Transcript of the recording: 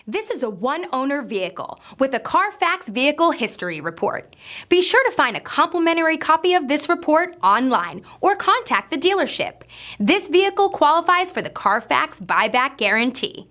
This is a one-owner vehicle with a Carfax Vehicle History Report. Be sure to find a complimentary copy of this report online or contact the dealership. This vehicle qualifies for the Carfax Buyback Guarantee.